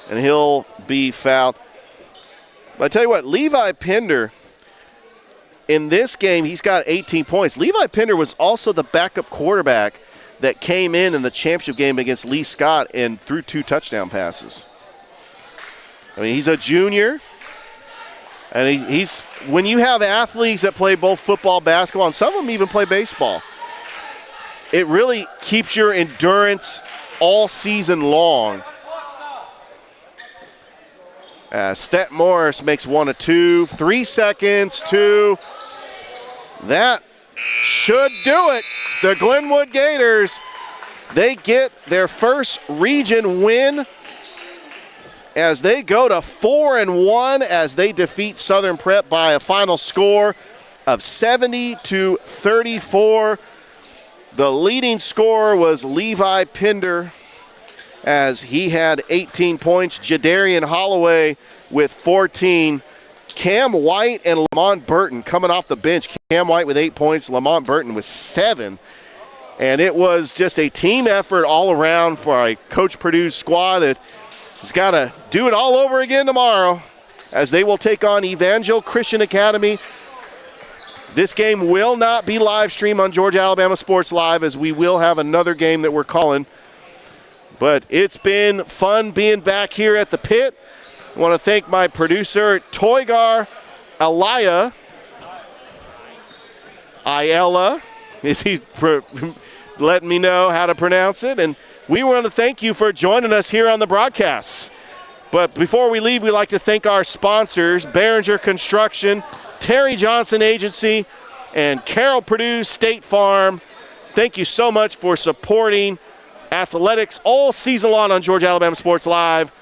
and he'll be fouled. But I tell you what, Levi Pender, in this game, he's got 18 points. Levi Pender was also the backup quarterback that came in the championship game against Lee Scott and threw 2 touchdown passes. I mean, he's a junior, and he's when you have athletes that play both football, basketball, and some of them even play baseball, it really keeps your endurance all season long. As Thet Morris makes 1 of 2, 3 seconds, 2. That should do it. The Glenwood Gators, they get their first region win as they go to 4-1 as they defeat Southern Prep by a final score of 70-34. The leading scorer was Levi Pender as he had 18 points. Jadarian Holloway with 14. Cam White and Lamont Burton coming off the bench. Cam White with 8 points, Lamont Burton with 7. And it was just a team effort all around for a Coach Purdue's squad that has got to do it all over again tomorrow as they will take on Evangel Christian Academy. This game will not be live streamed on Georgia Alabama Sports Live as we will have another game that we're calling. But it's been fun being back here at the pit. I want to thank my producer, Toygar Ayala. Is he letting me know how to pronounce it? And we want to thank you for joining us here on the broadcasts. But before we leave, we'd like to thank our sponsors, Behringer Construction, Terry Johnson Agency, and Carroll Purdue State Farm. Thank you so much for supporting athletics all season long on Georgia Alabama Sports Live.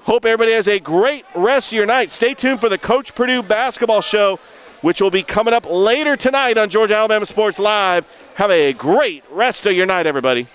Hope everybody has a great rest of your night. Stay tuned for the Coach Purdue basketball show, which will be coming up later tonight on Georgia Alabama Sports Live. Have a great rest of your night, everybody.